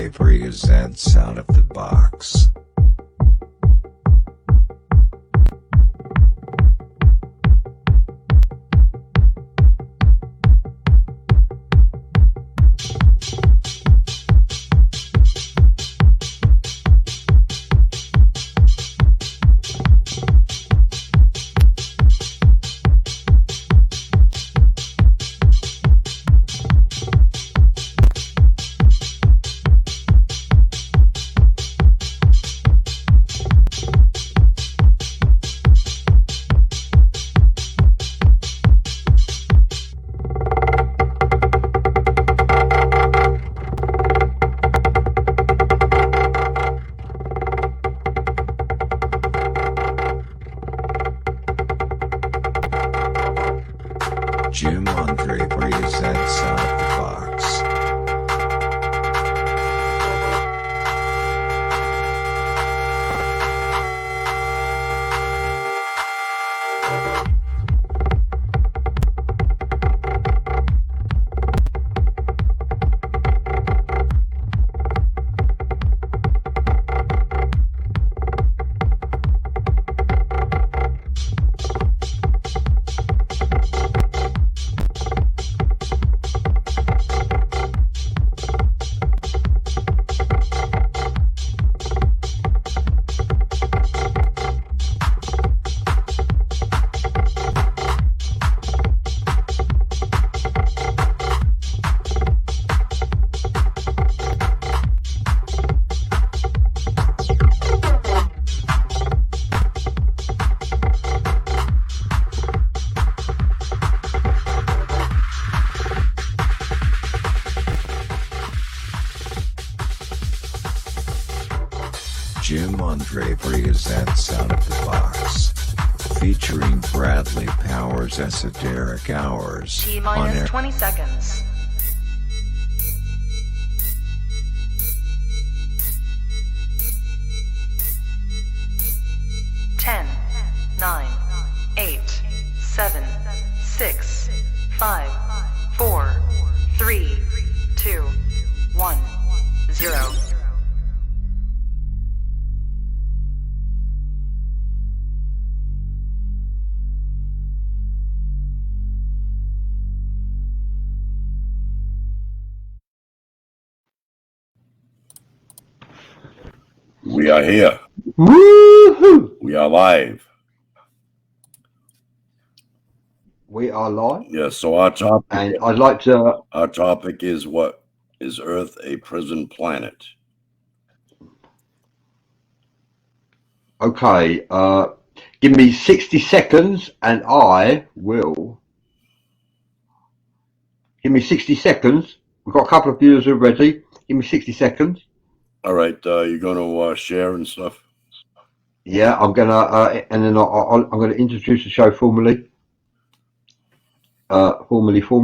Andre presents Out of the Box. Jim Andre presents Out of the Box. Jim Andre presents Out of the Box, featuring Bradley Powers Esoteric Hours. T-minus 20 seconds. Ten, 9, 8, 7, 6, 5, 4, 3, 2, 1, 0. We are here. Woohoo! We are live. We are live, Yes. So our topic, and I'd like to. is what is Earth a prison planet? Okay, give me 60 seconds, and I will. Give me 60 seconds. We've got a couple of viewers already. Give me 60 seconds. All right. You're going to share and stuff. Yeah, I'm gonna, and then I'm gonna introduce the show formally. Formally.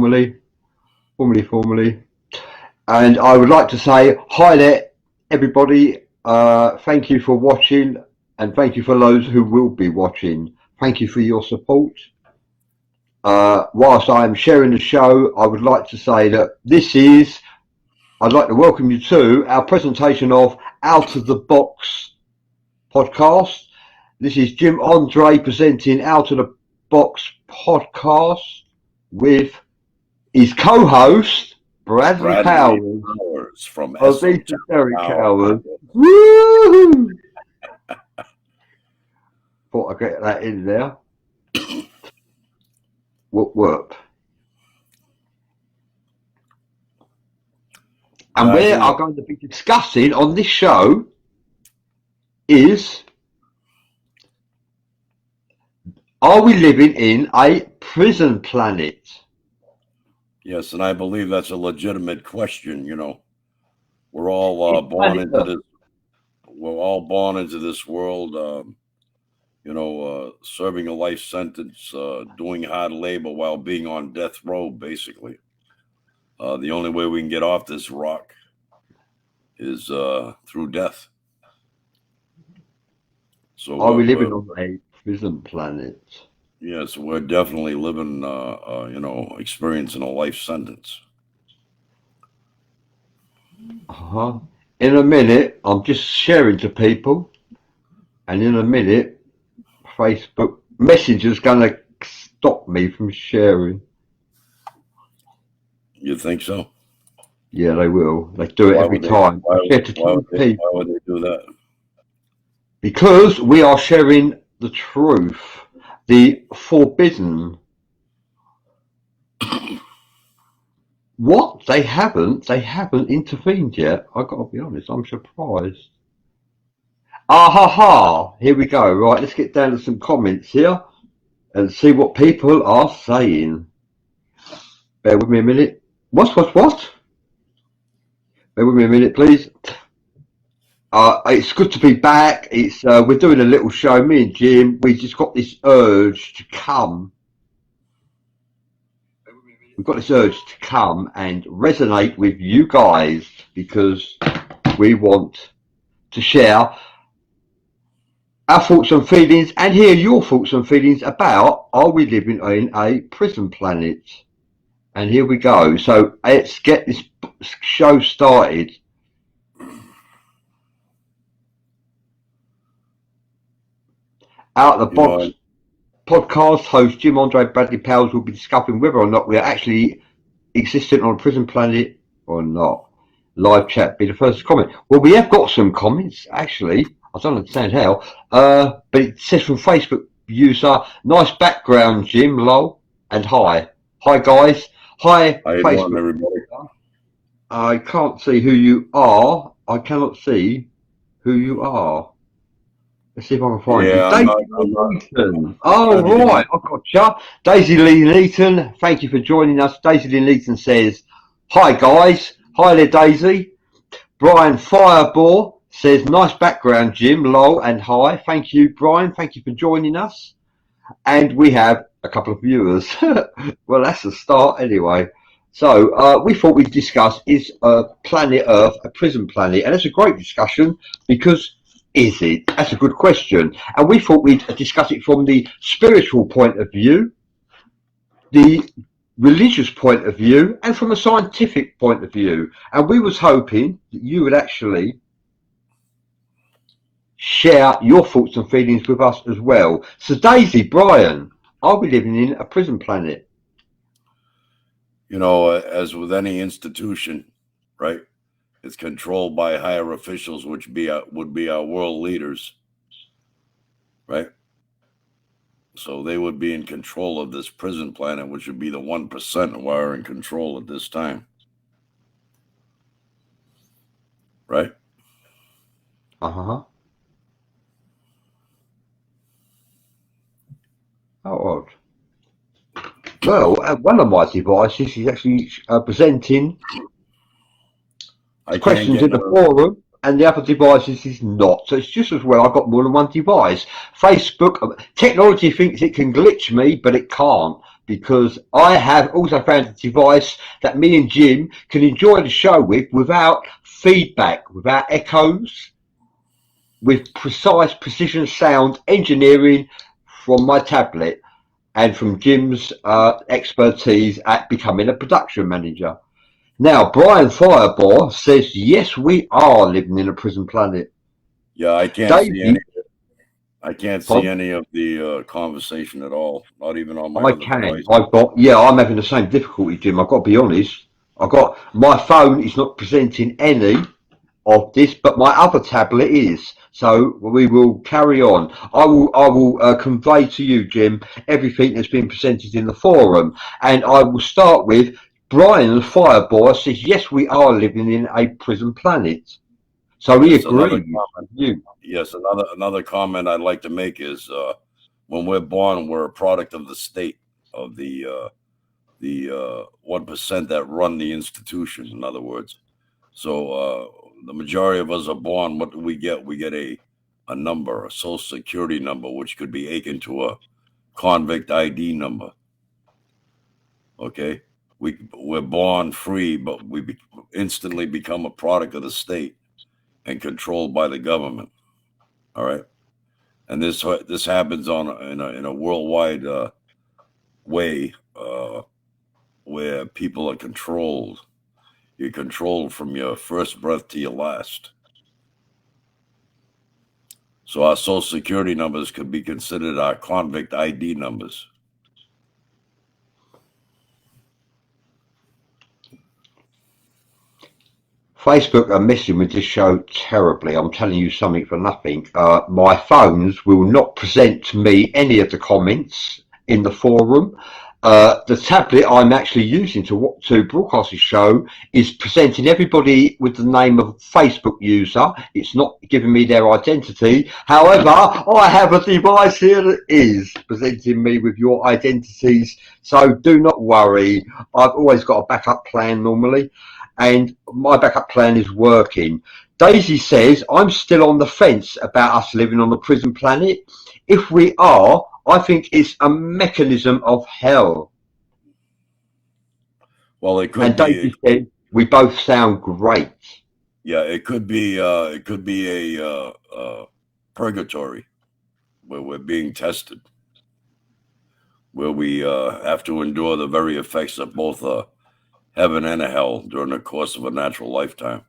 And I would like to say hi there, everybody. Thank you for watching, and thank you for those who will be watching. Thank you for your support. Whilst I am sharing the show, I would like to say that I'd like to welcome you to our presentation of Out of the Box podcast. This is Jim Andre presenting Out of the Box podcast with his co-host Bradley Powers from of Esoteric Hours. Hours. Woo! Thought I'd get that in there. Whoop. And we are going to be discussing on this show is, are we living in a prison planet? Yes, and I believe that's a legitimate question. You know, we're all born into this. We're all born into this world. Serving a life sentence, doing hard labor while being on death row, basically. The only way we can get off this rock is through death. So are we living on a prison planet? Yes, we're definitely living, experiencing a life sentence. in a minute, I'm just sharing to people, and in a minute, Facebook Messenger's going to stop me from sharing. You think so? Yeah, they will. They do it every time. Why I share to two would people they do that? because we are sharing the truth, the forbidden. What? They haven't intervened yet. I got to be honest, I'm surprised. Ah ha ha! Here we go. Right, let's get down to some comments here and see what people are saying. Bear with me a minute. What? Bear with me a minute, please. It's good to be back. It's we're doing a little show. Me and Jim, we just got this urge to come. We've got this urge to come and resonate with you guys because we want to share our thoughts and feelings and hear your thoughts and feelings about, are we living in a prison planet? And here we go. So let's get this show started. Out of the Box podcast host Jim Andre Bradley Powell will be discussing whether or not we are actually existing on a prison planet or not. Live chat be the first comment. Well, we have got some comments actually. I don't understand how, but it says from Facebook user, nice background, Jim, lol, and hi guys, hi Facebook. Everybody? I can't see who you are. I cannot see who you are. Let's see if I can find you. Daisy Lee Neaton. Oh, right. I've got you. Daisy Lee Neaton. Thank you for joining us. Daisy Lee Neaton says, hi, guys. Hi there, Daisy. Brian Firebore says, nice background, Jim, lol, and hi. Thank you, Brian. Thank you for joining us. And we have a couple of viewers. Well, that's a start anyway. So we thought we'd discuss, is planet Earth a prison planet? And it's a great discussion because is it? That's a good question. And we thought we'd discuss it from the spiritual point of view, the religious point of view, and from a scientific point of view. And we was hoping that you would actually share your thoughts and feelings with us as well. So Daisy, Brian, are we living in a prison planet? You know, as with any institution, right? It's controlled by higher officials, which would be our world leaders, right? So they would be in control of this prison planet, which would be the 1% who are in control at this time, right? Uh-huh. How odd. Well, one of my devices is actually presenting questions in the forum, and the other devices is not. So it's just as well I've got more than one device. Facebook, technology thinks it can glitch me, but it can't, because I have also found a device that me and Jim can enjoy the show with without feedback, without echoes, with precise precision sound engineering from my tablet and from Jim's expertise at becoming a production manager. Now, Brian Firebore says, yes, we are living in a prison planet. Yeah, I can't see any. I can't see any of the conversation at all. Not even on my device. I'm having the same difficulty, Jim. I've got to be honest. My phone is not presenting any of this, but my other tablet is. So we will carry on. I will convey to you, Jim, everything that's been presented in the forum, and I will start with Brian Firebore says, yes, we are living in a prison planet. So we agree. Yes, another comment I'd like to make is when we're born, we're a product of the state, of the 1% that run the institution, in other words. So the majority of us are born, what do we get? We get a number, a social security number, which could be akin to a convict ID number. Okay? We're born free, but we instantly become a product of the state and controlled by the government. All right, and this happens in a worldwide way where people are controlled, You're controlled from your first breath to your last. So our social security numbers could be considered our convict ID numbers. Facebook are messing with this show terribly. I'm telling you something for nothing. My phones will not present to me any of the comments in the forum. The tablet I'm actually using to broadcast the show is presenting everybody with the name of Facebook user. It's not giving me their identity. However, I have a device here that is presenting me with your identities. So do not worry. I've always got a backup plan normally, and my backup plan is working. Daisy says, I'm still on the fence about us living on a prison planet. If we are, I think it's a mechanism of hell. Well, it could And Daisy said, we both sound great. Yeah, it could be a purgatory where we're being tested, where we have to endure the very effects of both heaven and a hell during the course of a natural lifetime.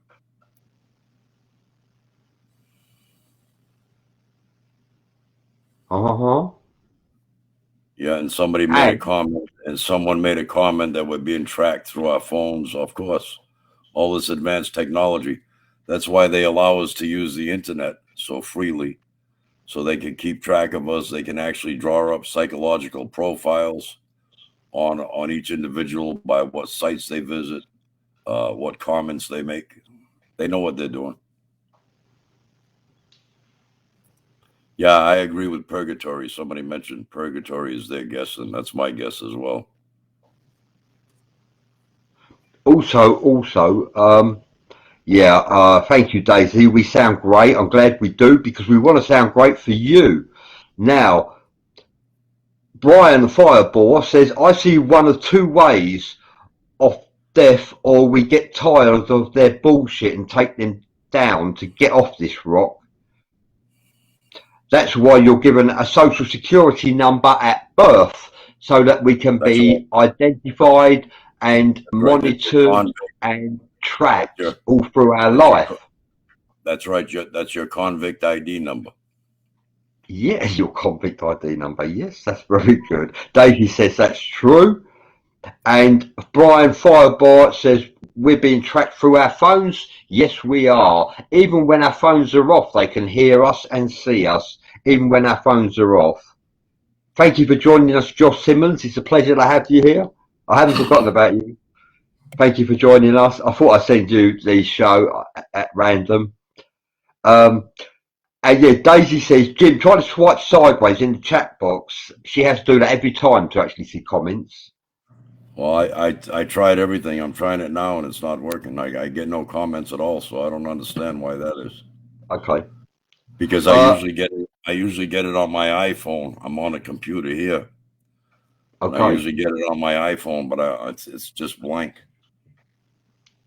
Yeah, and somebody made a comment, and someone made a comment that we're being tracked through our phones. Of course, all this advanced technology. That's why they allow us to use the internet so freely, so they can keep track of us. They can actually draw up psychological profiles on each individual by what sites they visit, what comments they make. They know what they're doing. Yeah, I agree with purgatory. Somebody mentioned purgatory is their guess, and that's my guess as well. Thank you, Daisy. We sound great. I'm glad we do, because we want to sound great for you. Now, Brian the Fireball says, I see one of two ways of death, or we get tired of their bullshit and take them down to get off this rock. That's why you're given a social security number at birth, so that we can be identified and monitored and tracked all through our life. That's right. That's your convict ID number. Yes, your convict ID number. Yes, that's very good. Daisy says that's true. And Brian Fireball says, we're being tracked through our phones. Yes, we are. Even when our phones are off, they can hear us and see us, even when our phones are off. Thank you for joining us, Josh Simmons. It's a pleasure to have you here. I haven't forgotten about you. Thank you for joining us. I thought I'd send you the show at random. And yeah, Daisy says, Jim, try to swipe sideways in the chat box. She has to do that every time to actually see comments. Well, I tried everything. I'm trying it now, and it's not working. I get no comments at all, so I don't understand why that is. Okay. Because I usually get it on my iPhone. I'm on a computer here. Okay. I usually get it on my iPhone, but it's just blank.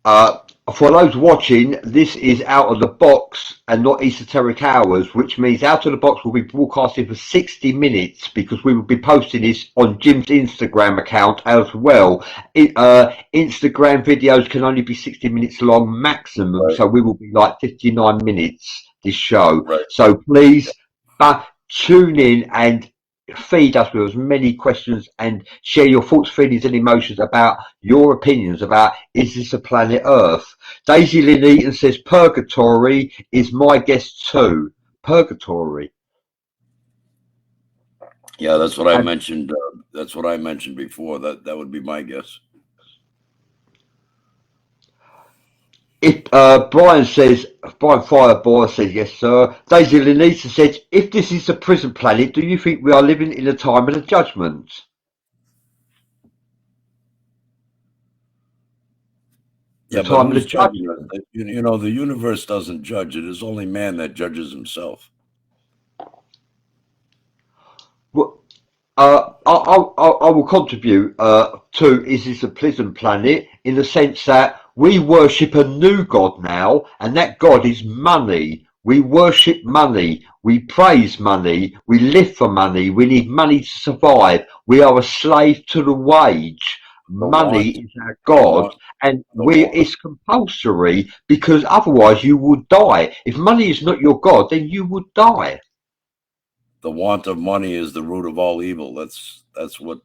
For those watching, this is Out of the Box and not Esoteric Hours, which means Out of the Box will be broadcasting for 60 minutes, because we will be posting this on Jim's Instagram account as well. Instagram videos can only be 60 minutes long maximum, right. So we will be like 59 minutes this show. Right. So please tune in and feed us with as many questions and share your thoughts, feelings and emotions about your opinions about, is this a planet Earth? Daisy Lynn Eaton says purgatory is my guess too. Purgatory. Yeah, that's what I mentioned. That's what I mentioned before. That would be my guess. If Brian Fireball says yes, sir. Daisy Lenita says, if this is a prison planet, do you think we are living in a time of the judgment? Yeah, but who's judging? You know, the universe doesn't judge. It is only man that judges himself. Well, I will contribute to, is this a prison planet, in the sense that we worship a new God now, and that God is money. We worship money. We praise money. We live for money. We need money to survive. We are a slave to the wage. money want- is our God, and it's compulsory because otherwise you would die. If money is not your God, then you would die. The want of money is the root of all evil. That's what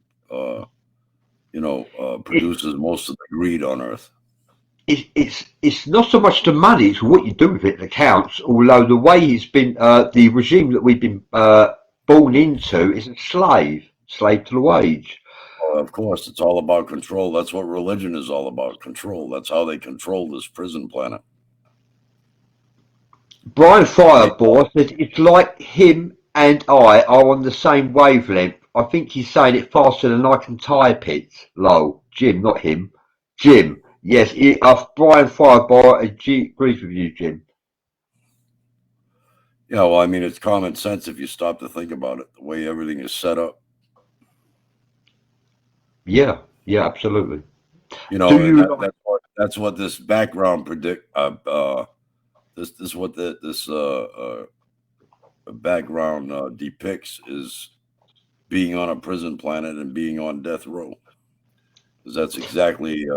produces most of the greed on earth. It's not so much the money; it's what you do with it that counts. Although the way it's been, the regime that we've been born into is a slave to the wage. Of course, it's all about control. That's what religion is all about, control. That's how they control this prison planet. Brian Fireball said it's like him and I are on the same wavelength. I think he's saying it faster than I can type it. Lol. Jim, not him. Jim. Yes, Brian Fireball agrees with you, Jim. Yeah, well, I mean, it's common sense if you stop to think about it, the way everything is set up. Yeah, absolutely. You know, that's what this background this is what this background depicts, is being on a prison planet and being on death row. Because that's exactly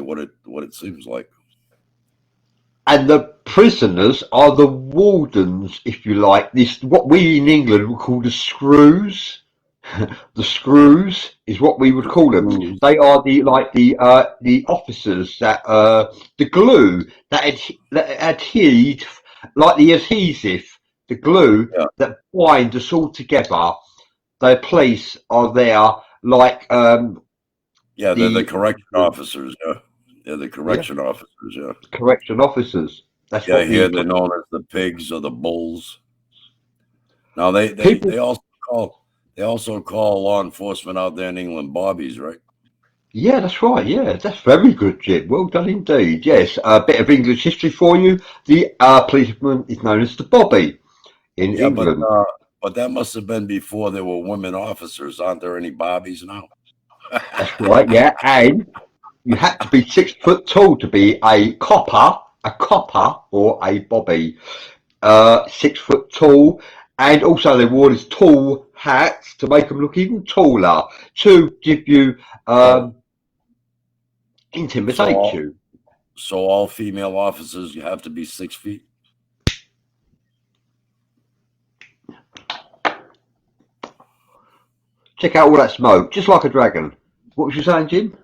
what it seems like. And the prisoners are the wardens, if you like. This what we in England would call the screws. The screws is what we would call them. They are the officers that the glue that adhered, like the adhesive, the glue that bind us all together. The police are there, like they're the correction officers. Yeah, the correction officers. Yeah, correction officers. That's here they're known as the pigs or the bulls. Now they also call law enforcement out there in England bobbies, right? Yeah, that's right. Yeah, that's very good, Jim. Well done indeed. Yes, a bit of English history for you. The policeman is known as the bobby in England. But that must have been before there were women officers. Aren't there any bobbies now? That's right. Yeah, and you had to be 6 foot tall to be a copper or a bobby. 6 foot tall, and also they wore these tall hats to make them look even taller, to give you intimidate you. So all female officers, you have to be 6 feet. Check out all that smoke, just like a dragon. What was you saying, Jim?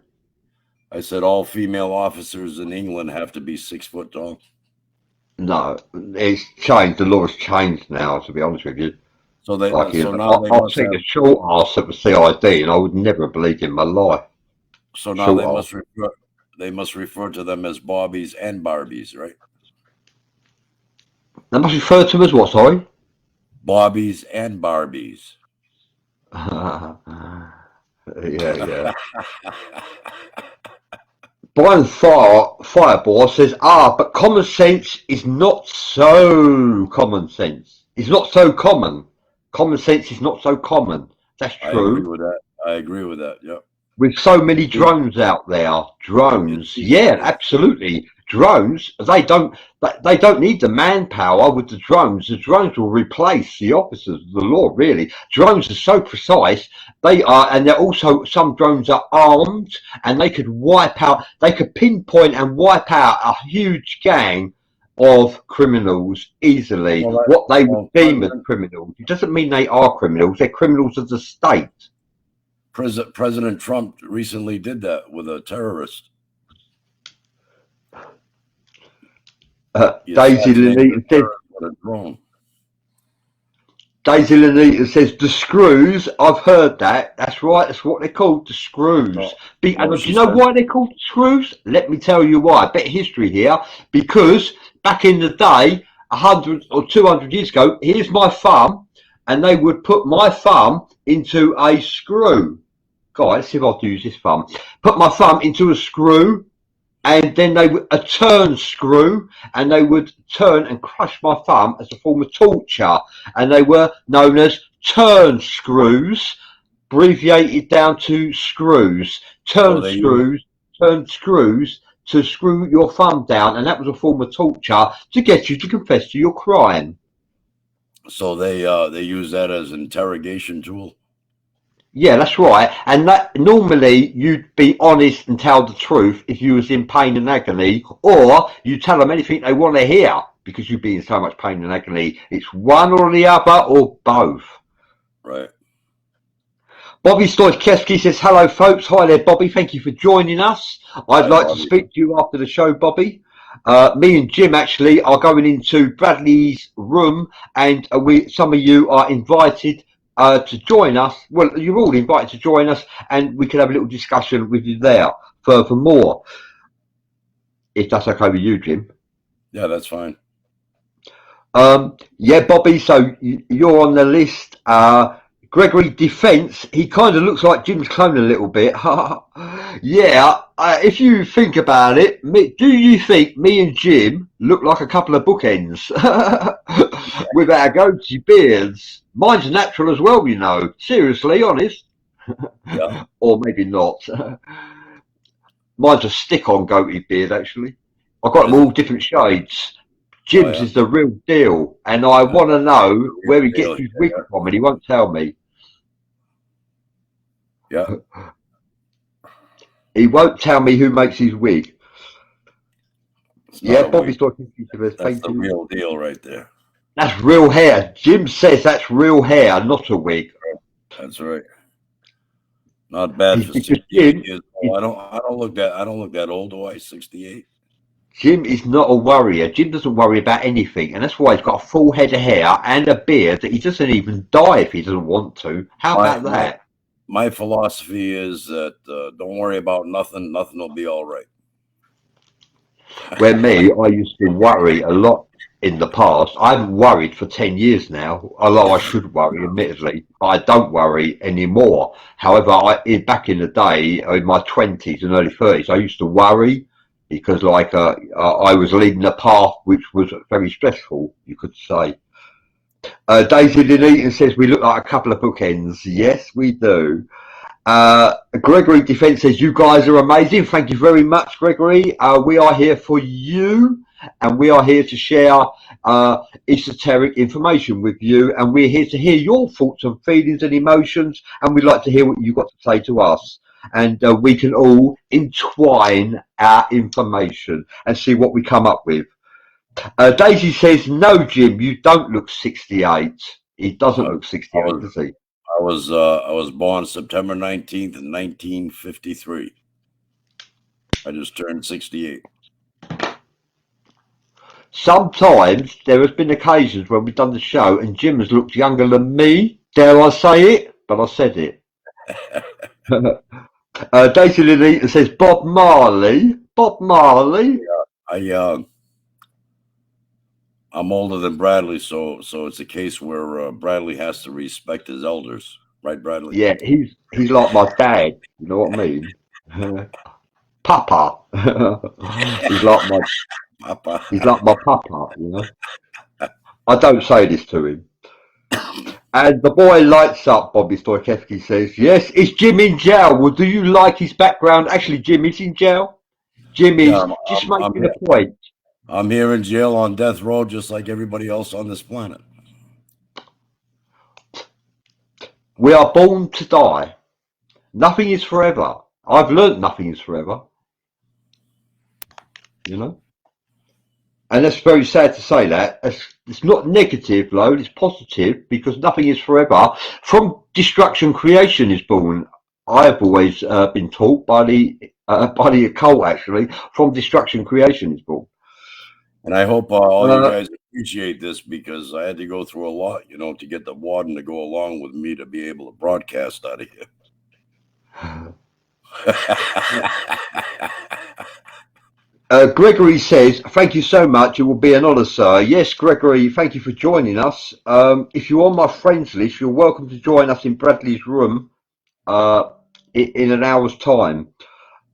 I said all female officers in England have to be 6 foot tall. No, it's changed. The law has changed now, to be honest with you. So now I'll take a short ass at the CID, and I would never have believed in my life. So now they must refer to them as bobbies and barbies, right? They must refer to them as what, sorry? Bobbies and barbies. Yeah. Brian Fireball says, but common sense is not so common sense. It's not so common. Common sense is not so common. That's true. I agree with that. Yeah. With so many drones out there, yeah, absolutely. Drones, they don't need the manpower with the drones. The drones will replace the officers of the law, really. Drones are so precise. And they're also, some drones are armed, and they could pinpoint and wipe out a huge gang of criminals easily. What they would deem as criminals. It doesn't mean they are criminals. They're criminals of the state. President Trump recently did that with a terrorist. Daisy Lanita says the screws. I've heard that. That's right. That's what they're called, the screws. Do you know why they're called screws? Let me tell you why. A bit of history here. Because back in the day, 100 or 200 years ago, here's my thumb, and they would put my thumb into a screw. God, let's see if I can use this thumb. Put my thumb into a screw, and then a turn screw, and they would turn and crush my thumb as a form of torture. And they were known as turn screws, abbreviated down to screws. Turn screws to screw your thumb down, and that was a form of torture to get you to confess to your crime. So they use that as an interrogation tool. Yeah, that's right. And that normally you'd be honest and tell the truth if you was in pain and agony, or you tell them anything they want to hear because you'd be in so much pain and agony. It's one or the other or both. Right. Bobby Stoichkowski says, hello folks. Hi there, Bobby. Thank you for joining us. I'd Hi, like Bobby. to speak to you after the show, Bobby. Me and Jim actually are going into Bradley's room, and some of you are invited to join us. Well, you're all invited to join us, and we can have a little discussion with you there furthermore, if that's okay with you, Jim. Yeah, that's fine. Yeah, Bobby, so you're on the list. Gregory Defence, he kind of looks like Jim's clone a little bit. Yeah, if you think about it, do you think me and Jim look like a couple of bookends with our goatee beards? Mine's natural as well, you know. Seriously, honest. Yeah. Or maybe not. Mine's a stick-on goatee beard, actually. I've got them all different shades. Jim's is the real deal, and I want to know where he gets his wig from, and he won't tell me. Yeah. He won't tell me who makes his wig. Yeah, Bobby's talking to us. That's the real deal right there. That's real hair. Jim says that's real hair, not a wig. That's right. Not bad for 68 years old. I don't look that old, do I? 68. Jim is not a worrier. Jim doesn't worry about anything, and that's why he's got a full head of hair and a beard that he doesn't even die if he doesn't want to. How about that? My philosophy is that don't worry about nothing. Nothing will be all right. Where me, I used to worry a lot in the past. I haven't worried for 10 years now, although I should worry, admittedly. I don't worry anymore. However, back in the day, in my 20s and early 30s, I used to worry because I was leading a path which was very stressful, you could say. Daisy Lynn Eaton says we look like a couple of bookends. Yes, we do. Gregory Defence says you guys are amazing. Thank you very much, Gregory. We are here for you, and we are here to share esoteric information with you, and we're here to hear your thoughts and feelings and emotions, and we'd like to hear what you've got to say to us. And we can all entwine our information and see what we come up with. Daisy says, no, Jim, you don't look 68. He doesn't look 68, does he? I was born September 19th, 1953. I just turned 68. Sometimes there has been occasions when we've done the show and Jim has looked younger than me. Dare I say it? But I said it. Daisy Lynn says, Bob Marley. Bob Marley? Yeah, I'm older than Bradley, so it's a case where Bradley has to respect his elders, right, Bradley? Yeah, he's like my dad. You know what I mean? Papa. He's like my papa. He's like my papa. You know. I don't say this to him. And the boy lights up. Bobby Stoichkowski says, "Yes, is Jim in jail? Well, do you like his background? Actually, Jim is in jail. Jim is just making a point." I'm here in jail on death row just like everybody else on this planet. We are born to die. Nothing is forever. I've learned nothing is forever. You know? And that's very sad to say that. It's not negative, though. It's positive because nothing is forever. From destruction, creation is born. I have always been taught by the occult, actually. From destruction, creation is born. And I hope all you guys appreciate this because I had to go through a lot, you know, to get the warden to go along with me to be able to broadcast out of here. Gregory says, thank you so much. It will be an honour, sir. Yes, Gregory, thank you for joining us. If you're on my friends list, you're welcome to join us in Bradley's room in an hour's time.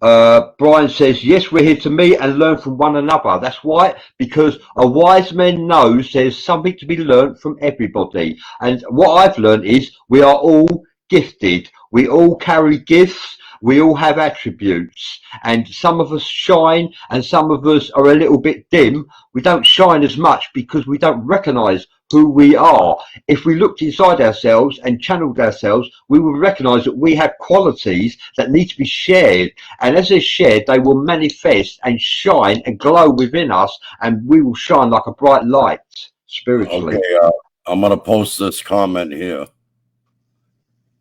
Brian says, yes, we're here to meet and learn from one another. That's right, because a wise man knows there's something to be learned from everybody. And what I've learned is we are all gifted. We all carry gifts. We all have attributes. And some of us shine and some of us are a little bit dim. We don't shine as much because we don't recognize who we are. If we looked inside ourselves and channeled ourselves, we would recognize that we have qualities that need to be shared. And as they're shared, they will manifest and shine and glow within us, and we will shine like a bright light spiritually. Okay, I'm going to post this comment here. It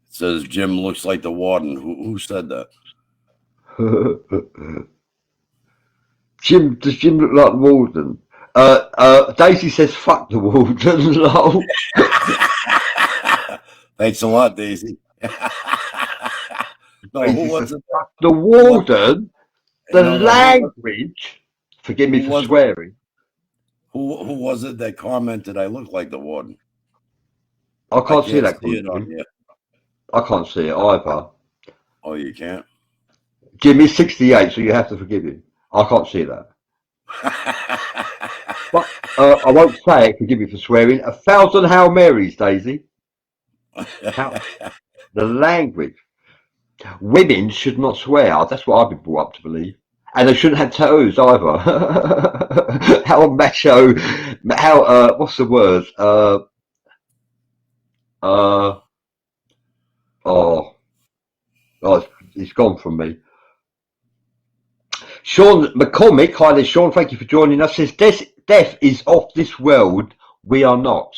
says, Jim looks like the warden. Who said that? Does Jim look like the warden? Daisy says, fuck the warden. Lol. Thanks a lot, Daisy. No, who was it? Fuck the warden. The No, language. Forgive me who for was it? swearing. Who was it that commented I look like the warden? I can't see that. it on here. I can't see it either. Oh, you can't? Jim is 68, so you have to forgive him. I can't see that. But I won't say it, forgive me for swearing. 1,000 Hail Marys, Daisy. The language. Women should not swear. That's what I've been brought up to believe. And they shouldn't have tattoos either. How macho, how, what's the word? It's gone from me. Sean McCormick, hi there, Sean. Thank you for joining us. Says death is of this world. We are not.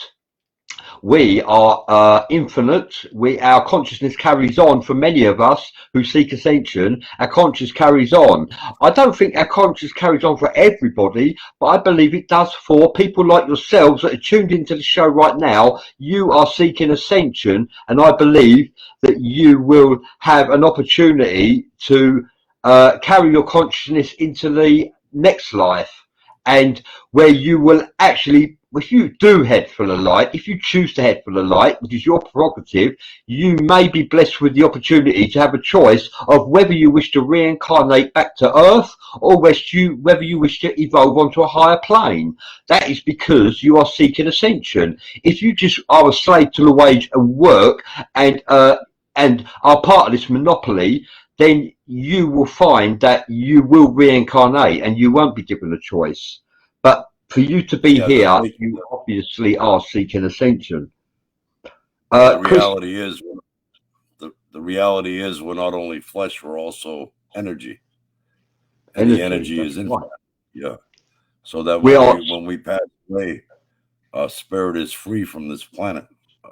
We are infinite. Our consciousness carries on for many of us who seek ascension. Our consciousness carries on. I don't think our consciousness carries on for everybody, but I believe it does for people like yourselves that are tuned into the show right now. You are seeking ascension, and I believe that you will have an opportunity to carry your consciousness into the next life, and where you will actually, if you do head for the light, if you choose to head for the light, which is your prerogative, you may be blessed with the opportunity to have a choice of whether you wish to reincarnate back to Earth or whether you wish to evolve onto a higher plane. That is because you are seeking ascension. If you just are a slave to the wage and work and are part of this monopoly, then you will find that you will reincarnate and you won't be given a choice. But for you to be here, you obviously are seeking ascension. The reality is we're not only flesh, we're also energy. And the energy is infinite. Right. Yeah. So that when we pass away, spirit is free from this planet,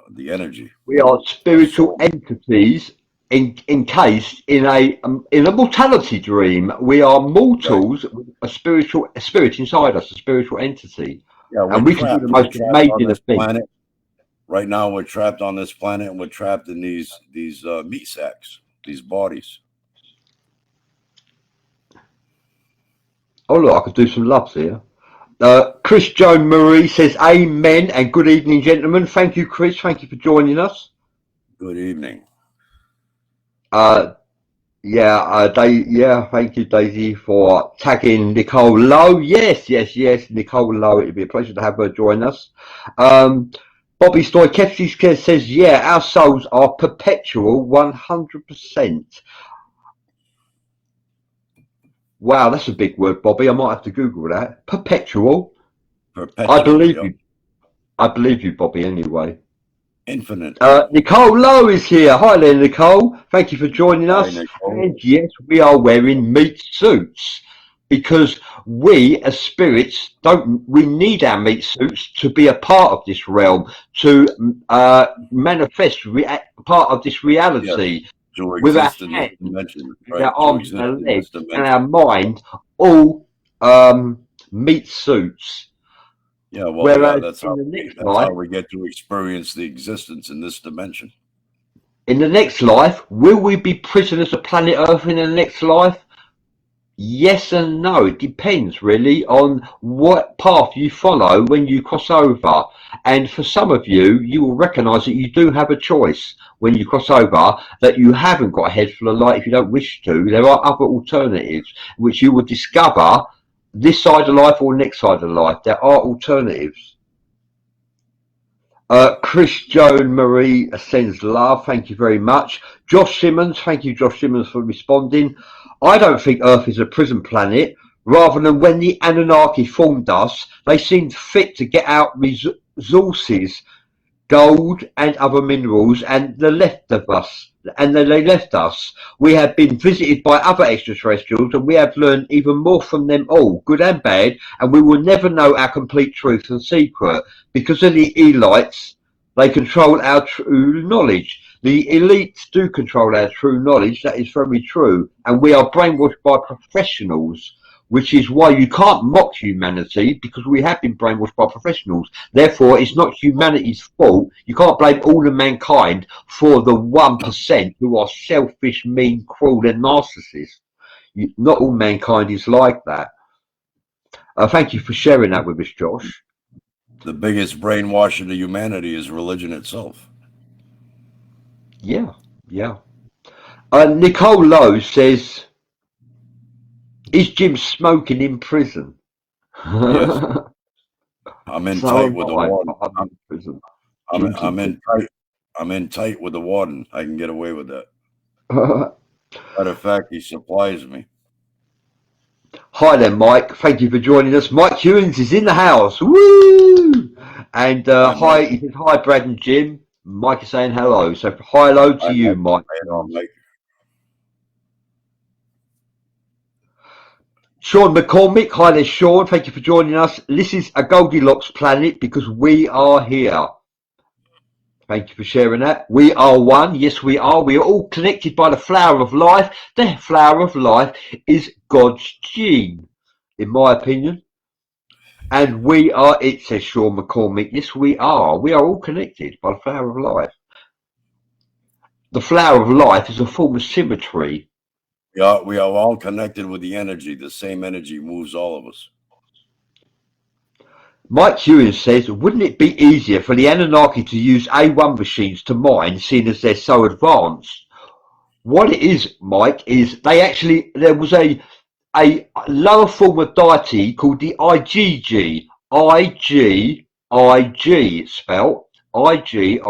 the energy. We are spiritual entities encased in a mortality dream. We are mortals with a spirit inside us, a spiritual entity. Yeah, and we can do the most amazing of things. Right now, we're trapped on this planet, and we're trapped in these meat sacks, these bodies. Oh look, I could do some loves here. Chris Joan Marie says, "Amen and good evening, gentlemen." Thank you, Chris. Thank you for joining us. Good evening. Thank you, Daisy, for tagging Nicole Lowe. Yes, Nicole Lowe. It'd be a pleasure to have her join us. Bobby Stoikevsky says, yeah, our souls are perpetual 100%. Wow, that's a big word, Bobby. I might have to Google that. Perpetual. I believe you. I believe you, Bobby, anyway. Infinite. Nicole Lowe is here. Hi there, Nicole. Thank you for joining us. And yes, we are wearing meat suits because we as spirits we need our meat suits to be a part of this realm, to manifest part of this reality. Yes. With our hands, right? Our arms and our legs and our mind, all meat suits. Yeah, well, that's how we get to experience the existence in this dimension. In the next life, will we be prisoners of planet Earth in the next life? Yes and no. It depends really on what path you follow when you cross over. And for some of you, you will recognise that you do have a choice when you cross over, that you haven't got a head full of light if you don't wish to. There are other alternatives which you will discover this side of life or next side of life. There are alternatives. Chris Joan Marie sends love. Thank you very much. Josh Simmons, thank you, Josh Simmons, for responding. I don't think Earth is a prison planet. Rather than when the Anunnaki formed us, they seemed fit to get out resources, gold and other minerals, and they left us. We have been visited by other extraterrestrials, and we have learned even more from them all, good and bad, and we will never know our complete truth and secret. Because of the elites, they control our true knowledge. The elites do control our true knowledge, that is very true, and we are brainwashed by professionals, which is why you can't mock humanity, because we have been brainwashed by professionals. Therefore, it's not humanity's fault. You can't blame all of mankind for the 1% who are selfish, mean, cruel, and narcissists. Not all mankind is like that. Thank you for sharing that with us, Josh. The biggest brainwashing of humanity is religion itself. Yeah. Nicole Lowe says, is Jim smoking in prison? Yes. I'm in tight with the warden. I'm in tight with the warden. I can get away with that. Matter of fact, he supplies me. Hi there, Mike. Thank you for joining us. Mike Hewins is in the house. Woo! And hi, he says, hi, Brad and Jim. Mike is saying hello. So hello to you, Mike. Mike. Sean McCormick, hi there, Sean. Thank you for joining us. This is a Goldilocks planet because we are here. Thank you for sharing that. We are one. Yes, we are. We are all connected by the flower of life. The flower of life is God's gene, in my opinion. And we are, it says Sean McCormick. Yes, we are. We are all connected by the flower of life. The flower of life is a form of symmetry. Yeah, we are all connected with the energy. The same energy moves all of us. Mike Hewins says, wouldn't it be easier for the Anunnaki to use A1 machines to mine, seeing as they're so advanced? What it is, Mike, is there was a lower form of deity called the IgG. IgG spelled. IgG,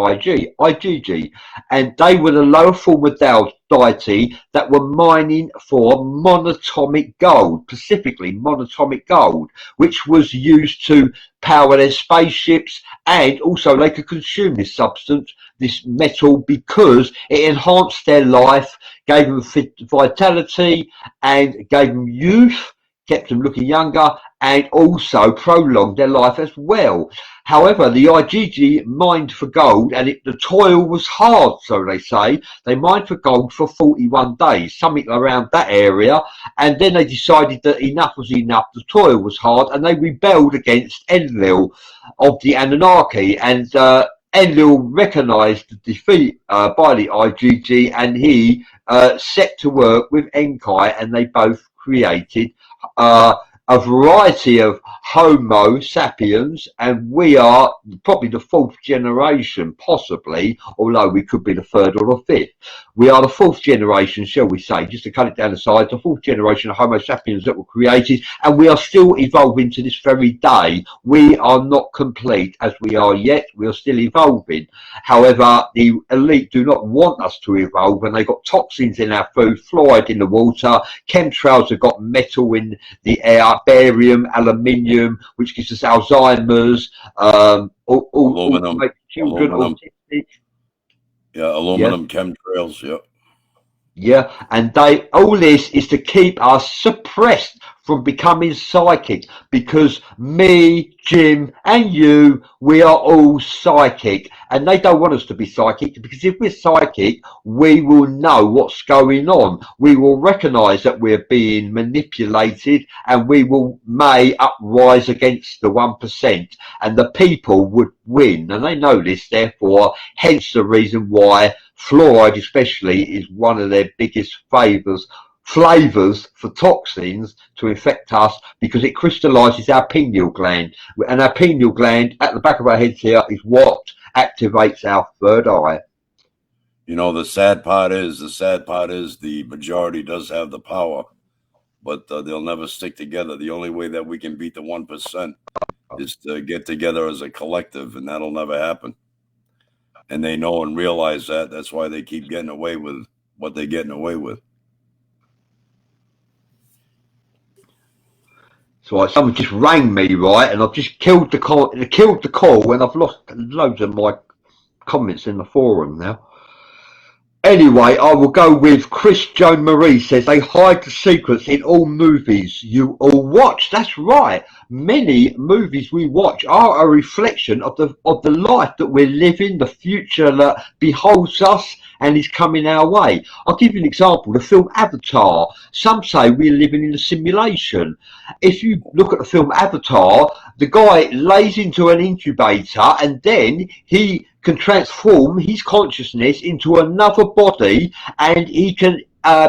and they were the lower form of deity that were mining for monatomic gold, specifically monatomic gold, which was used to power their spaceships, and also they could consume this substance, this metal, because it enhanced their life, gave them vitality, and gave them youth, kept them looking younger, and also prolonged their life as well. However, the IgG mined for gold, and the toil was hard, so they say. They mined for gold for 41 days, something around that area, and then they decided that enough was enough. The toil was hard, and they rebelled against Enlil of the Anunnaki, and Enlil recognised the defeat by the IgG, and he set to work with Enki, and they both created a variety of Homo sapiens, and we are probably the fourth generation, possibly, although we could be the third or the fifth. We are the fourth generation, shall we say, just to cut it down the sides, the fourth generation of Homo sapiens that were created, and we are still evolving to this very day. We are not complete as we are yet. We are still evolving. However, the elite do not want us to evolve, and they've got toxins in our food, fluoride in the water, chemtrails have got metal in the air, barium, aluminium, which gives us Alzheimer's, Aluminum. make children autistic. Yeah, aluminum chemtrails, yeah. Yeah, and all this is to keep us suppressed from becoming psychic, because me, Jim, and you, we are all psychic, and they don't want us to be psychic, because if we're psychic, we will know what's going on. We will recognise that we're being manipulated, and we may uprise against the 1%, and the people would win, and they know this, therefore, hence the reason why fluoride especially is one of their biggest flavors for toxins to infect us, because it crystallizes our pineal gland, and our pineal gland at the back of our heads here is what activates our third eye. You know, the sad part is the majority does have the power, but they'll never stick together. The only way that we can beat the 1% is to get together as a collective, and that'll never happen. And they know and realize that. That's why they keep getting away with what they're getting away with. right, someone just rang me, right, and I've just killed the call, and I've lost loads of my comments in the forum now. Anyway, I will go with Chris Joan Marie says they hide the secrets in all movies you all watch. That's right. Many movies we watch are a reflection of the life that we're living, the future that beholds us and is coming our way. I'll give you an example. The film Avatar. Some say we're living in a simulation. If you look at the film Avatar, the guy lays into an incubator and then he can transform his consciousness into another body, and he can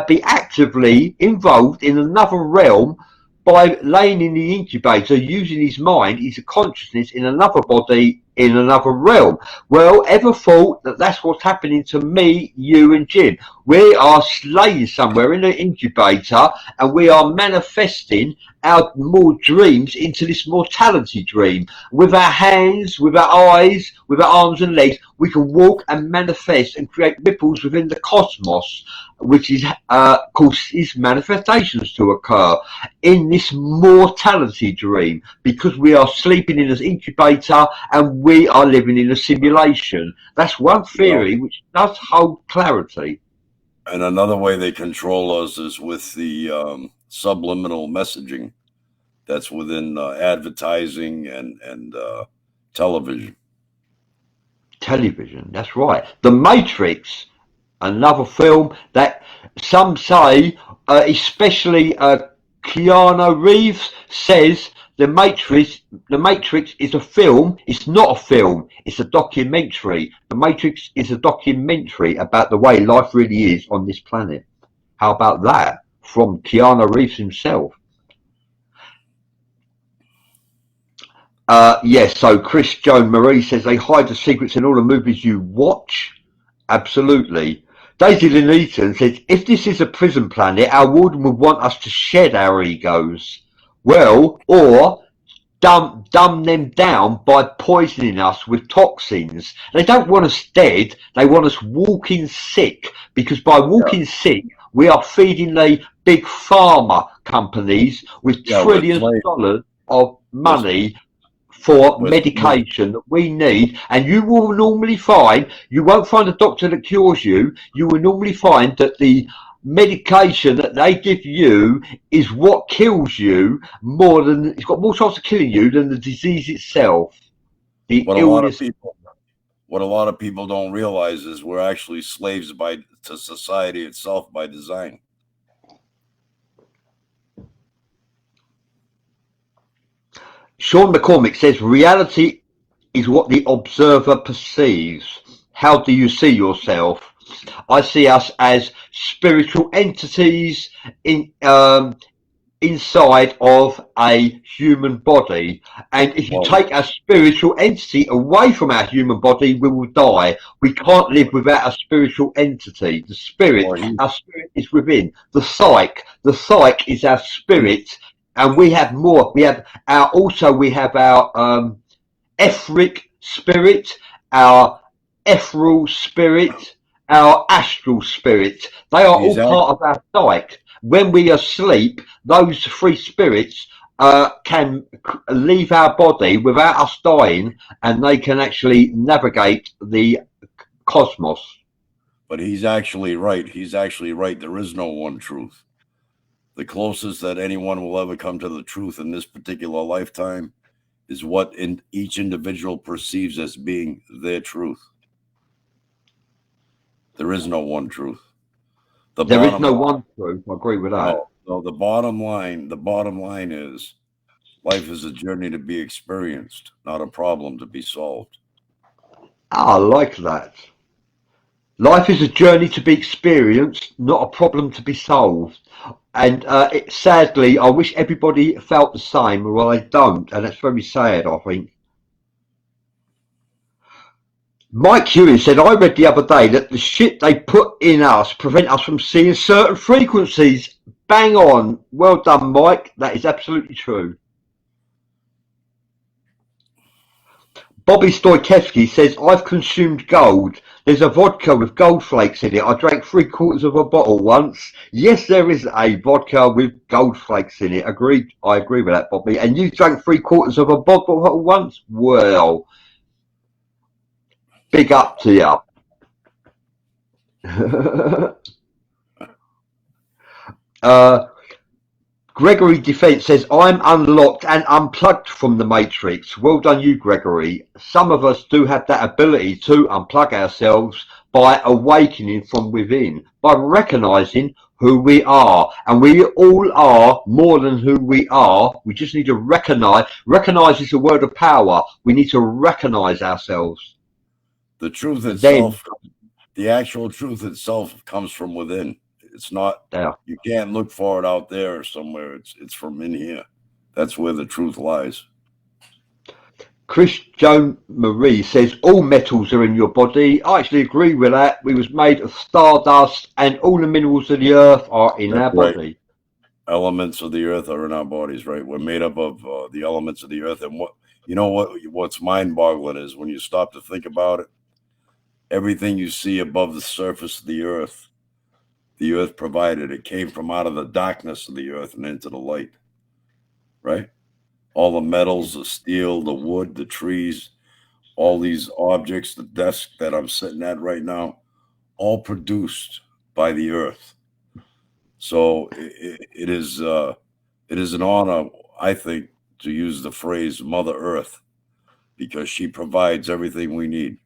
be actively involved in another realm by laying in the incubator, using his mind, his consciousness in another body in another realm. Well, ever thought that that's what's happening to me, you and Jim? We are laying somewhere in an incubator and we are manifesting our more dreams into this mortality dream. With our hands, with our eyes, with our arms and legs, we can walk and manifest and create ripples within the cosmos, which is causes manifestations to occur in this mortality dream, because we are sleeping in an incubator and we are living in a simulation. That's one theory which does hold clarity. And another way they control us is with the subliminal messaging that's within advertising and television. Television, that's right. The Matrix, another film that some say, especially Keanu Reeves, says the Matrix is a film. It's not a film, it's a documentary. The Matrix is a documentary about the way life really is on this planet. How about that from Keanu Reeves himself? Yes, so Chris Joan Marie says they hide the secrets in all the movies you watch. Absolutely. Daisy Lynn Eaton says, if this is a prison planet, our warden would want us to shed our egos. Well, or dumb them down by poisoning us with toxins. They don't want us dead, they want us walking sick, because by walking sick, we are feeding the big pharma companies with trillions of dollars of money for medication that we need. And you will normally find, you won't find a doctor that cures you, you will normally find that the medication that they give you is what kills you more than, it's got more chance of killing you than the disease itself. What a lot of people don't realize is we're actually slaves to society itself by design. Sean McCormick says reality is what the observer perceives. How do you see yourself? I see us as spiritual entities inside of a human body, and if you take our spiritual entity away from our human body, we will die. We can't live without a spiritual entity. The spirit, our spirit is within. The psyche is our spirit, and we have more. We have our etheric spirit, our ethereal spirit, our astral spirit. They are all part of our psyche. When we are asleep, those three spirits can leave our body without us dying, and they can actually navigate the cosmos. But he's actually right. He's actually right. There is no one truth. The closest that anyone will ever come to the truth in this particular lifetime is what each individual perceives as being their truth. There is no one truth. There is no one truth. I agree with that. No, the bottom line is life is a journey to be experienced, not a problem to be solved. I like that. Life is a journey to be experienced, not a problem to be solved. And sadly, I wish everybody felt the same. Well, they don't, and that's very sad, I think. Mike Hewitt said, I read the other day that the shit they put in us prevent us from seeing certain frequencies. Bang on. Well done, Mike. That is absolutely true. Bobby Stoikevsky says, I've consumed gold. There's a vodka with gold flakes in it. I drank 3/4 of a bottle once. Yes, there is a vodka with gold flakes in it. Agreed. I agree with that, Bobby. And you drank 3/4 of a bottle once? Well, big up to you. Gregory Defence says, I'm unlocked and unplugged from the Matrix. Well done you, Gregory. Some of us do have that ability to unplug ourselves by awakening from within, by recognising who we are. And we all are more than who we are. We just need to recognise. Recognise is a word of power. We need to recognise ourselves. The truth itself, the actual truth itself comes from within. It's not, you can't look for it out there or somewhere. It's from in here. That's where the truth lies. Chris Joan Marie says, all metals are in your body. I actually agree with that. We was made of stardust and all the minerals of the earth are in our body. Elements of the earth are in our bodies, right? We're made up of the elements of the earth. And what's mind-boggling is when you stop to think about it, everything you see above the surface of the earth provided. It came from out of the darkness of the earth and into the light, right? All the metals, the steel, the wood, the trees, all these objects, the desk that I'm sitting at right now, all produced by the earth. So it is an honor, I think, to use the phrase Mother Earth, because she provides everything we need.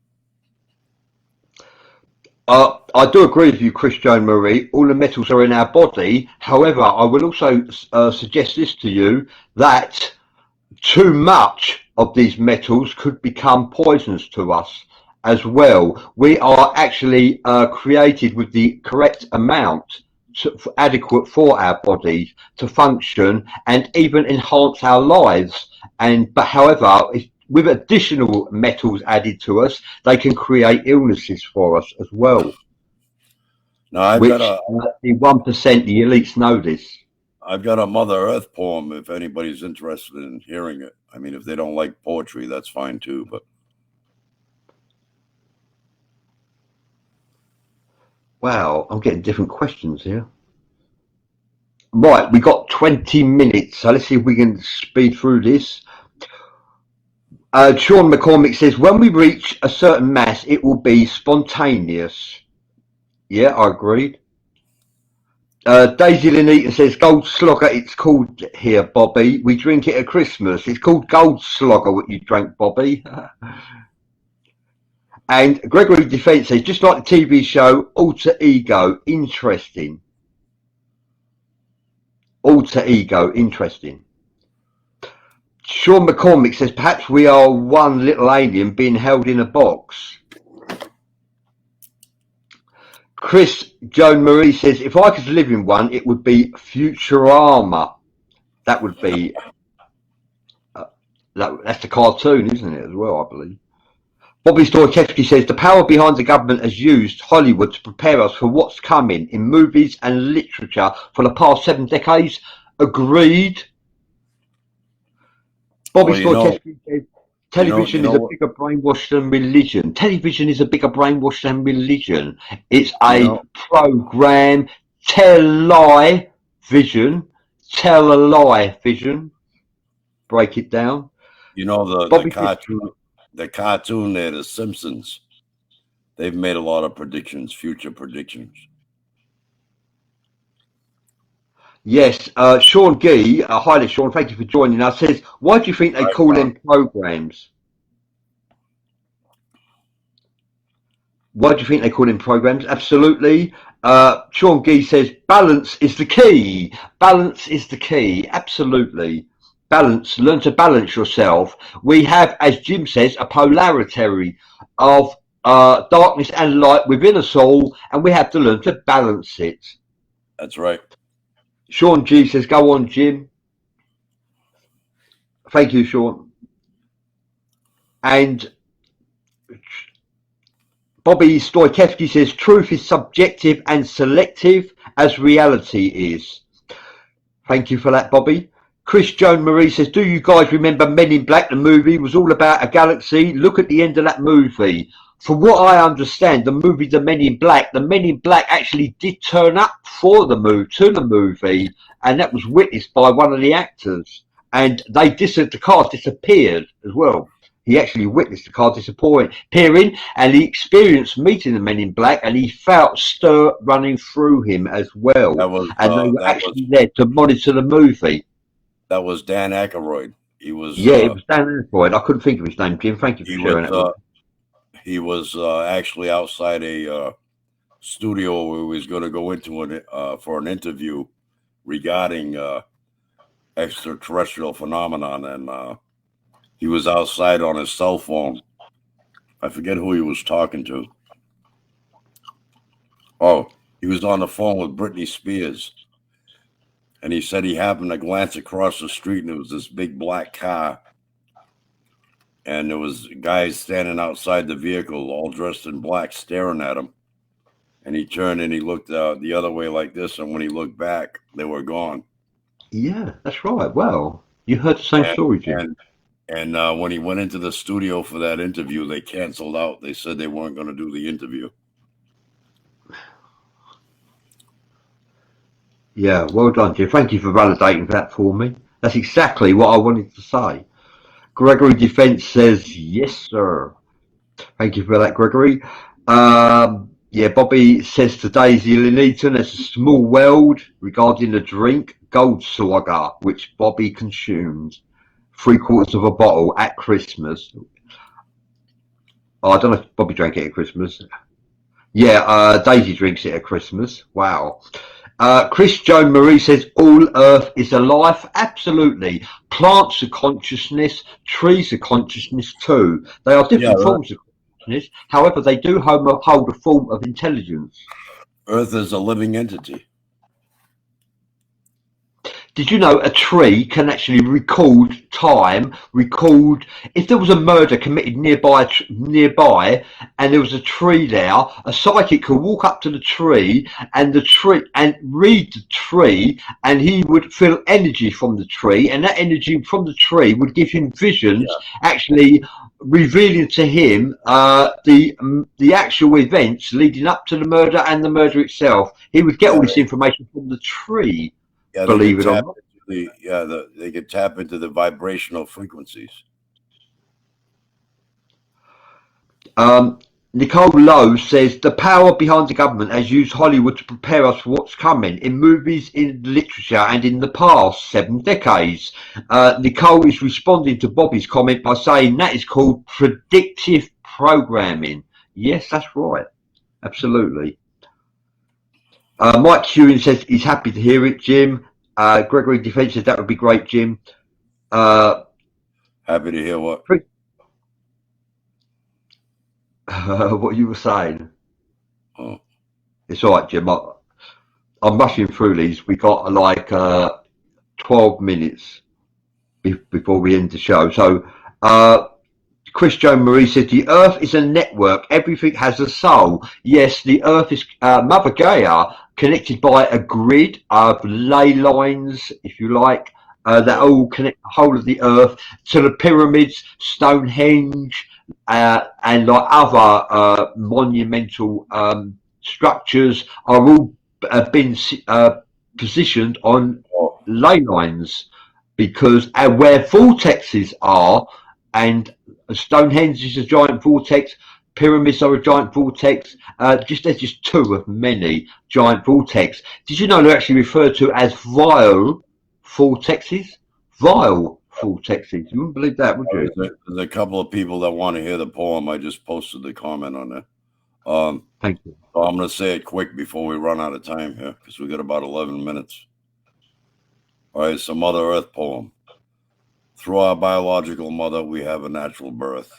I do agree with you, Chris Joan Marie. All the metals are in our body. However, I will also suggest this to you, that too much of these metals could become poisonous to us as well. We are actually created with the correct amount adequate for our body to function and even enhance our lives. But however, with additional metals added to us, they can create illnesses for us as well. Now, the 1%, the elites know this. I've got a Mother Earth poem if anybody's interested in hearing it. I mean, if they don't like poetry, that's fine too. But wow, I'm getting different questions here. Right, we got 20 minutes, so let's see if we can speed through this. Sean McCormick says, when we reach a certain mass, it will be spontaneous. Yeah, I agree. Daisy Lynn Eaton says, Goldschlager, it's called here, Bobby. We drink it at Christmas. It's called Goldschlager, what you drank, Bobby. And Gregory Defence says, just like the TV show Alter Ego, interesting. Alter Ego, interesting. Sean McCormick says, perhaps we are one little alien being held in a box. Chris Joan Marie says, if I could live in one, it would be Futurama. That would be, that's the cartoon, isn't it, as well, I believe. Bobby Storchevsky says, the power behind the government has used Hollywood to prepare us for what's coming in movies and literature for the past 7 decades. Agreed. Bobby Storchevsky says, television is a bigger brainwash than religion. Television is a bigger brainwash than religion. It's a program. Tell a lie vision. Tell a lie vision. Break it down. You know, the cartoon there, The Simpsons, they've made a lot of predictions, future predictions. Yes, Sean Gee, hi there, Sean, thank you for joining us, says, why do you think they call them programs? Why do you think they call them programs? Absolutely. Sean Gee says, balance is the key. Balance is the key. Absolutely. Balance. Learn to balance yourself. We have, as Jim says, a polarity of darkness and light within us all, and we have to learn to balance it. That's right. Sean G says, go on, Jim. Thank you, Sean. And Bobby Stoikevsky says, truth is subjective and selective as reality is. Thank you for that, Bobby. Chris Joan Marie says, do you guys remember Men in Black? The movie was all about a galaxy. Look at the end of that movie. from what I understand, the movie The Men in Black actually did turn up for the movie, and that was witnessed by one of the actors, and the car disappeared as well. He actually witnessed the car disappearing, and he experienced meeting the Men in Black, and he felt stir running through him as well. And they were actually there to monitor the movie. That was Dan Aykroyd. He was it was Dan Aykroyd. I couldn't think of his name, Jim. Thank you for sharing it. He was actually outside a studio where he was going to go into for an interview regarding extraterrestrial phenomenon, and he was outside on his cell phone. I forget who he was talking to. Oh, he was on the phone with Britney Spears. And he said he happened to glance across the street, and it was this big black car. And there was guys standing outside the vehicle, all dressed in black, staring at him. And he turned and he looked the other way like this, and when he looked back, they were gone. Yeah, that's right. Well, you heard the same story, Jim. And when he went into the studio for that interview, they canceled out. They said they weren't going to do the interview. Yeah, well done, Jim. Thank you for validating that for me. That's exactly what I wanted to say. Gregory Defence says, yes, sir. Thank you for that, Gregory. Yeah, Bobby says to Daisy Linton, there's a small world regarding the drink Goldschlager, which Bobby consumed. 3/4 of a bottle at Christmas. Oh, I don't know if Bobby drank it at Christmas. Yeah, Daisy drinks it at Christmas. Wow. Chris Joan Marie says all Earth is alive. Absolutely. Plants are consciousness. Trees are consciousness too. They are different forms of consciousness. However, they do hold a form of intelligence. Earth is a living entity. Did you know a tree can actually record time, if there was a murder committed nearby and there was a tree there, a psychic could walk up to the tree and read the tree, and he would feel energy from the tree, and that energy from the tree would give him visions, actually revealing to him the actual events leading up to the murder and the murder itself. He would get all this information from the tree. Yeah, believe it or not. They could tap into the vibrational frequencies. Nicole Lowe says the power behind the government has used Hollywood to prepare us for what's coming in movies, in literature, and in the past 7 decades. Nicole is responding to Bobby's comment by saying that is called predictive programming. Yes, that's right. Absolutely. Mike Hewin says he's happy to hear it, Jim. Gregory Defence says that would be great, Jim. Happy to hear what? What you were saying. Oh. It's all right, Jim. I'm rushing through these. We got like 12 minutes before we end the show. So Chris Joan Marie said the Earth is a network. Everything has a soul. Yes, the Earth is Mother Gaia, connected by a grid of ley lines, if you like, that all connect the whole of the Earth to the pyramids, Stonehenge, and like other monumental structures are all been positioned on ley lines, because where vortexes are, and Stonehenge is a giant vortex, pyramids are a giant vortex, there's just 2 of many giant vortex. Did you know they're actually referred to as vile vortexes? Vile vortexes. You wouldn't believe that, would you? There's a couple of people that want to hear the poem. I just posted the comment on there. Thank you. So I'm going to say it quick before we run out of time here, because we got about 11 minutes. All right, it's a Mother Earth poem. Through our biological mother, we have a natural birth.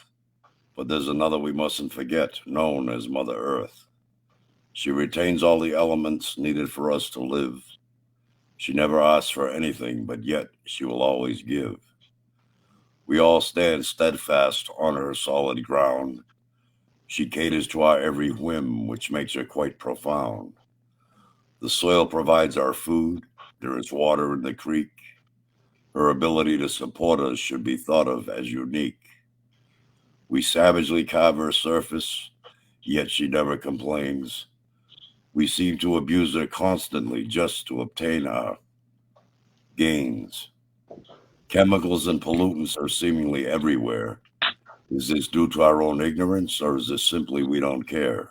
But there's another we mustn't forget, known as Mother Earth. She retains all the elements needed for us to live. She never asks for anything, but yet she will always give. We all stand steadfast on her solid ground. She caters to our every whim, which makes her quite profound. The soil provides our food. There is water in the creek. Her ability to support us should be thought of as unique. We savagely carve her surface, yet she never complains. We seem to abuse her constantly just to obtain our gains. Chemicals and pollutants are seemingly everywhere. Is this due to our own ignorance, or is this simply we don't care?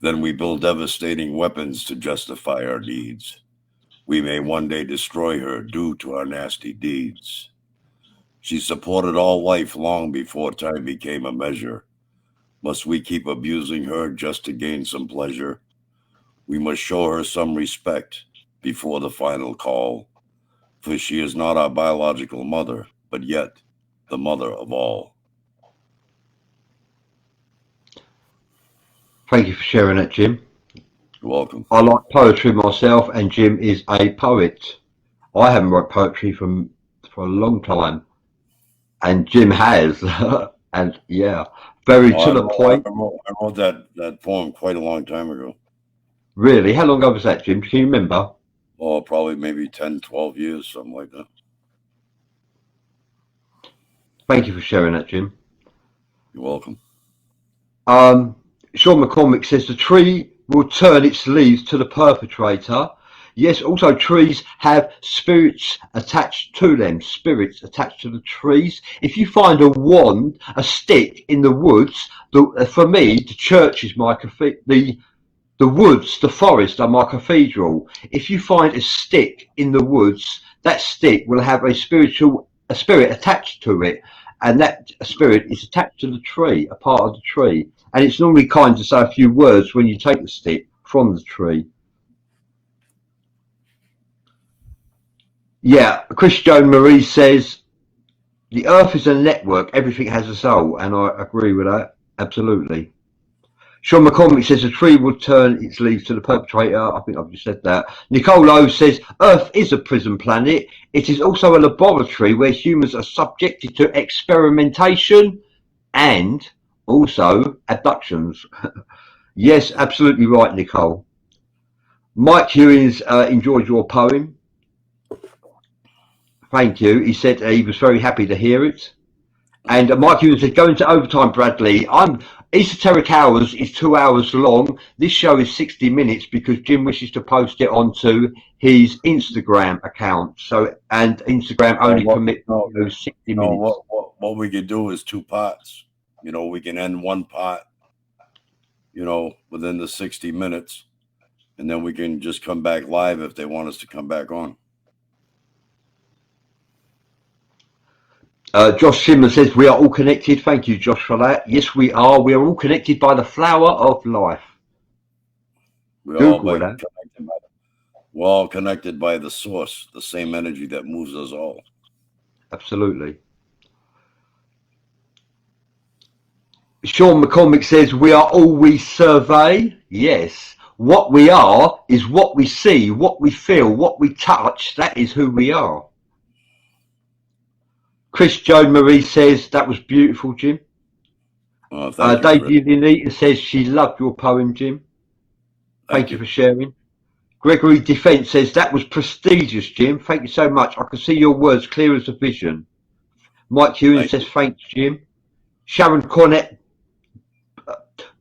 Then we build devastating weapons to justify our deeds. We may one day destroy her due to our nasty deeds. She supported all life long before time became a measure. Must we keep abusing her just to gain some pleasure? We must show her some respect before the final call, for she is not our biological mother, but yet the mother of all. Thank you for sharing that, Jim. You're welcome. I like poetry myself, and Jim is a poet. I haven't wrote poetry for a long time, and Jim has. And yeah, very to the point. I wrote that poem quite a long time ago. Really? How long ago was that, Jim? Can you remember? Oh, probably maybe 10, 12 years, something like that. Thank you for sharing that, Jim. You're welcome. Sean McCormick says the tree will turn its leaves to the perpetrator. Yes, also trees have spirits attached to them, spirits attached to the trees. If you find a wand, a stick in the woods, for me, the church is my the woods, the forest are my cathedral. If you find a stick in the woods, that stick will have a spirit attached to it, and that spirit is attached to the tree, a part of the tree. And it's normally kind to say a few words when you take the stick from the tree. Yeah, Chris Joan Marie says, the earth is a network, everything has a soul, and I agree with that, absolutely. Sean McCormick says a tree will turn its leaves to the perpetrator. I think I've just said that. Nicole Lowe says Earth is a prison planet. It is also a laboratory where humans are subjected to experimentation and also abductions. Yes, absolutely right, Nicole. Mike Hewins enjoyed your poem. Thank you. He said he was very happy to hear it. And Mike Hewins said, going to overtime, Bradley. Esoteric Hours is 2 hours long. This show is 60 minutes because Jim wishes to post it onto his Instagram account. So, and Instagram only permits 60 minutes. What we could do is 2 parts. You know, we can end one part, you know, within the 60 minutes, and then we can just come back live if they want us to come back on. Josh Shimmer says we are all connected. Thank you, Josh, for that. Yes, we are. We are all connected by the flower of life. We're all connected by the source, the same energy that moves us all. Absolutely. Sean McCormick says we are all we survey. Yes. What we are is what we see, what we feel, what we touch. That is who we are. Chris Joan Marie says that was beautiful, Jim. Oh, Daisy Lenita says she loved your poem, Jim. Thank you for sharing. Gregory Defence says that was prestigious, Jim. Thank you so much. I can see your words clear as a vision. Mike Hewins says thanks, Jim. Sharon Cornett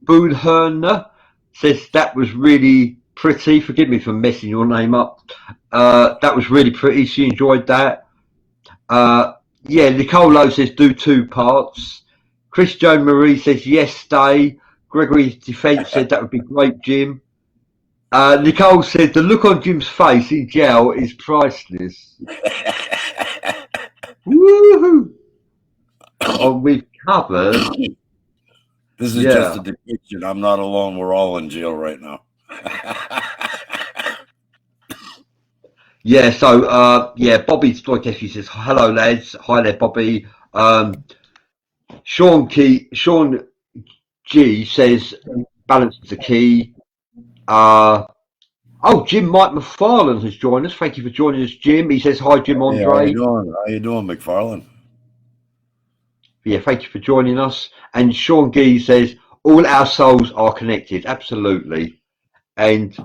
Boonherner says that was really pretty. Forgive me for messing your name up. That was really pretty. She enjoyed that. Yeah, Nicole Lowe says do 2 parts. Chris Joan Marie says yes, stay. Gregory's Defence said that would be great, Jim. Nicole said the look on Jim's face in jail is priceless. Woohoo! Oh, we've covered. This is just a depiction. I'm not alone. We're all in jail right now. Yeah, so yeah, Bobby Stoykeshi says hello, lads. Hi there, Bobby. Sean G says balance is the key. Oh, Jim Mike McFarlane has joined us. Thank you for joining us, Jim. He says hi, Jim Andre. Hey, how you doing, McFarlane? Yeah, thank you for joining us. And Sean Gee says all our souls are connected. Absolutely. And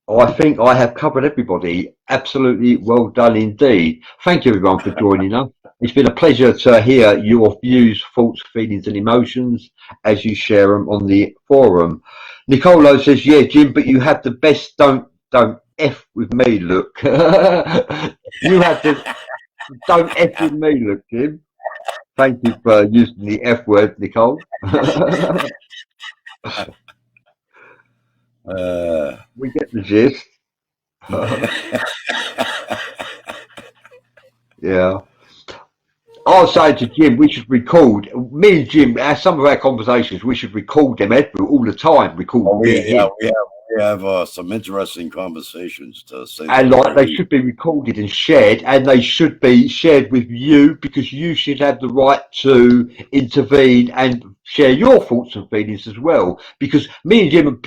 I think I have covered everybody. Absolutely well done indeed. Thank you, everyone, for joining us. it's been a pleasure to hear your views, thoughts, feelings, and emotions as you share them on the forum. Nicolo says, "Yeah, Jim, but you have the best don't F with me look." You have the don't F with me look, Jim. Thank you for using the F word, Nicole. We get the gist. Yeah. I was saying to Jim, we should record, me and Jim, some of our conversations, we should record them all the time. We have some interesting conversations to say. And like they should be recorded and shared, and they should be shared with you, because you should have the right to intervene and share your thoughts and feelings as well. Because me and Jim,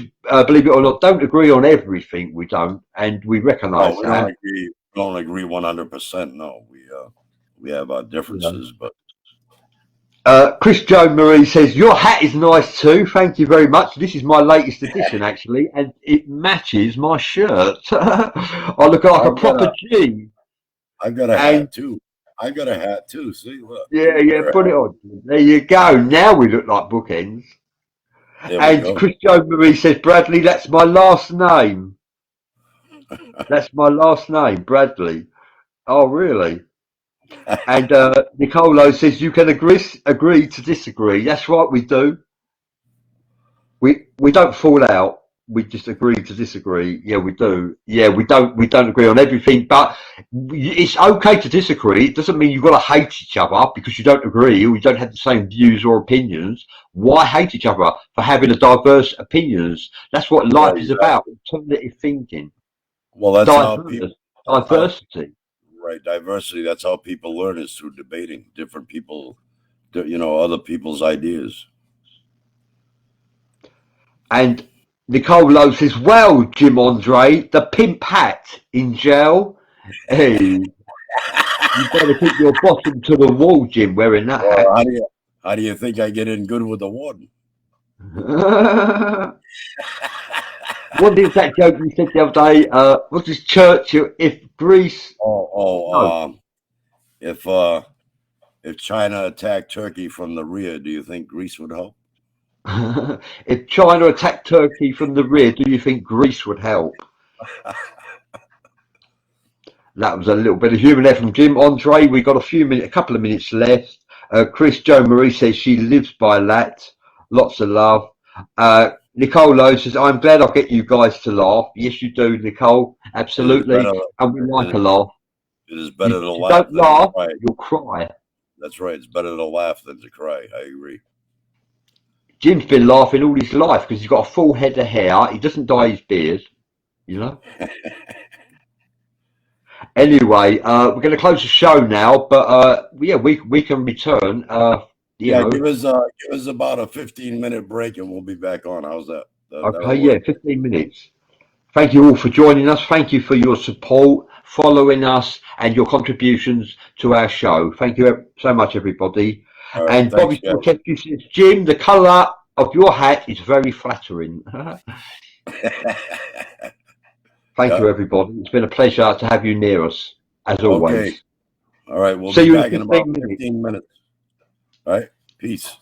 believe it or not, don't agree on everything. We don't, and we recognise that. We don't agree 100%. No, we have our differences, but. Chris Joe Marie says, "Your hat is nice too. Thank you very much. This is my latest edition, actually, and it matches my shirt. I look like a proper G." I've got a hat too. I got a hat too. See, look. Yeah, put it on. There you go. Now we look like bookends. And Chris Joe Marie says, "Bradley, that's my last name. That's my last name, Bradley." Oh, really? And Nicolo says, "You can agree to disagree." That's right, we do. We don't fall out. We just agree to disagree. Yeah, we do. Yeah, we don't agree on everything, but it's okay to disagree. It doesn't mean you've got to hate each other because you don't agree or you don't have the same views or opinions. Why hate each other for having a diverse opinions? That's what life is about. Alternative thinking. Well, that's diversity. Right, diversity. That's how people learn, is through debating different people, other people's ideas. And Nicole Lowe says, "Well, Jim Andre, the pimp hat in jail. Hey, you better keep your bottom to the wall, Jim, wearing that hat." How do you think I get in good with the warden? What is that joke you said the other day? What is Churchill? If Greece... If China attacked Turkey from the rear, do you think Greece would help? If China attacked Turkey from the rear, do you think Greece would help? That was a little bit of humour there from Jim. Andre, we got a couple of minutes left. Chris Joe Marie says she lives by that. Lots of love. Nicolo says, "I'm glad I get you guys to laugh." Yes, you do, Nicole. Absolutely. And we like a laugh. It is better to laugh. Don't laugh, you'll cry. That's right. It's better to laugh than to cry. I agree. Jim's been laughing all his life because he's got a full head of hair. He doesn't dye his beard, you know. Anyway, we're going to close the show now, but yeah, we can return. Give us about a 15-minute break and we'll be back on. How's that? Okay, yeah, 15 minutes. Thank you all for joining us. Thank you for your support, following us, and your contributions to our show. Thank you so much, everybody. Right, and Bobby says, "Jim, the colour of your hat is very flattering." Thank you, everybody. It's been a pleasure to have you near us, as always. All right, we'll see be you back in about 15 15 minutes. All right, peace.